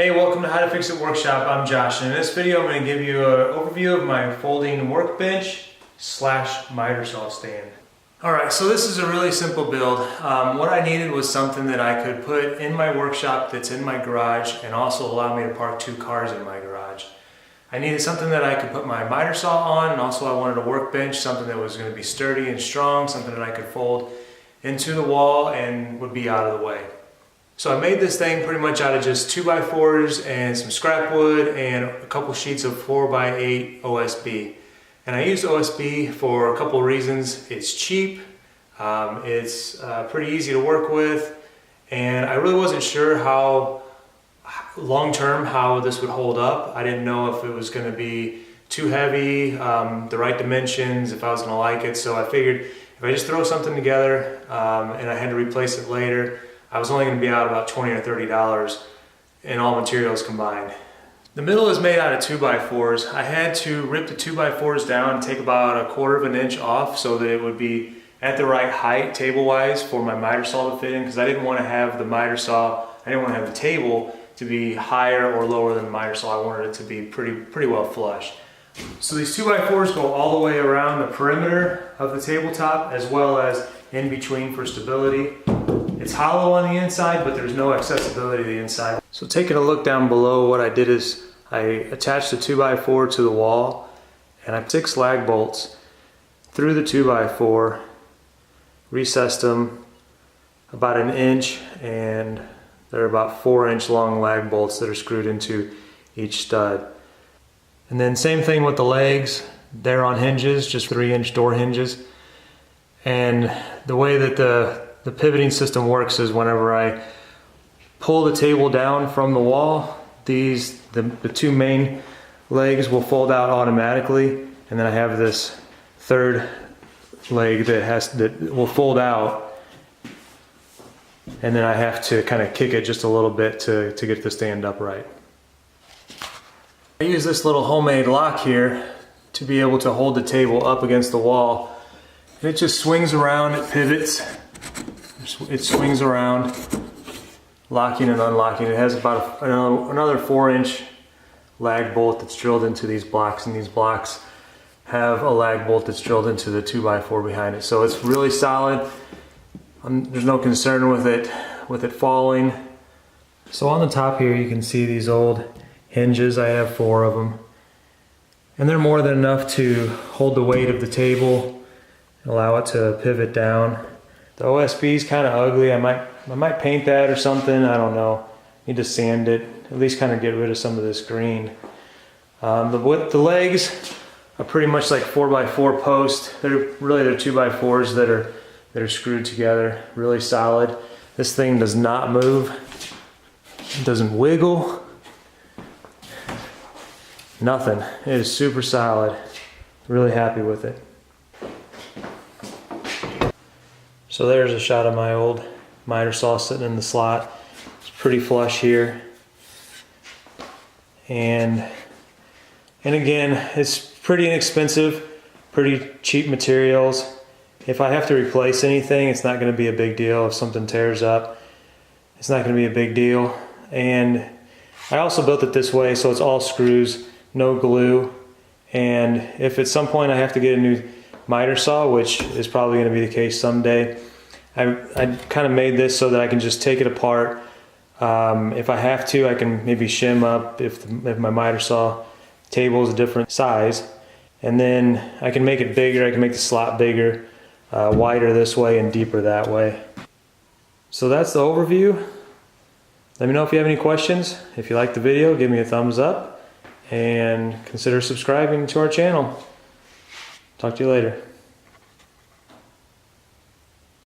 Hey, welcome to How to Fix It Workshop. I'm Josh, and in this video I'm going to give you an overview of my folding workbench / miter saw stand. Alright, so this is a really simple build. What I needed was something that I could put in my workshop that's in my garage and also allow me to park 2 cars in my garage. I needed something that I could put my miter saw on, and also I wanted a workbench, something that was going to be sturdy and strong, something that I could fold into the wall and would be out of the way. So I made this thing pretty much out of just 2x4s and some scrap wood and a couple sheets of 4x8 OSB. And I used OSB for a couple of reasons. It's cheap, it's pretty easy to work with, and I really wasn't sure how long-term how this would hold up. I didn't know if it was going to be too heavy, the right dimensions, if I was going to like it. So I figured if I just throw something together and I had to replace it later, I was only going to be out about $20 or $30 in all materials combined. The middle is made out of 2x4s. I had to rip the 2x4s down and take about 1/4 inch off so that it would be at the right height table-wise for my miter saw to fit in, because I didn't want to have the miter saw, I didn't want to have the table to be higher or lower than the miter saw. I wanted it to be pretty well flush. So these 2x4s go all the way around the perimeter of the tabletop as well as in between for stability. It's hollow on the inside, but there's no accessibility to the inside. So taking a look down below, what I did is I attached the 2x4 to the wall, and I put 6 lag bolts through the 2x4, recessed them about 1 inch, and they're about 4-inch long lag bolts that are screwed into each stud. And then same thing with the legs. They're on hinges, just 3-inch door hinges. And the way that the pivoting system works is whenever I pull the table down from the wall, the 2 main legs will fold out automatically, and then I have this 3rd leg that will fold out, and then I have to kind of kick it just a little bit to get the stand upright. I use this little homemade lock here to be able to hold the table up against the wall, and it just swings around, it pivots. It swings around, locking and unlocking. It has about another 4-inch lag bolt that's drilled into these blocks, and these blocks have a lag bolt that's drilled into the 2x4 behind it. So it's really solid. There's no concern with it falling. So on the top here you can see these old hinges. I have 4 of them, and they're more than enough to hold the weight of the table and allow it to pivot down. The OSB is kind of ugly. I might paint that or something. I don't know. Need to sand it. At least kind of get rid of some of this green. The legs are pretty much like 4x4 posts. They're 2x4s that are screwed together. Really solid. This thing does not move. It doesn't wiggle. Nothing. It is super solid. Really happy with it. So there's a shot of my old miter saw sitting in the slot. It's pretty flush here. And again, it's pretty inexpensive, pretty cheap materials. If I have to replace anything, it's not going to be a big deal. If something tears up, it's not going to be a big deal. And I also built it this way, so it's all screws, no glue. And if at some point I have to get a new miter saw, which is probably going to be the case someday, I kind of made this so that I can just take it apart. If I have to, I can maybe shim up if my miter saw table is a different size, and then I can make it bigger. I can make the slot bigger, wider this way and deeper that way. So that's the overview. Let me know if you have any questions. If you like the video, give me a thumbs up and consider subscribing to our channel. Talk to you later.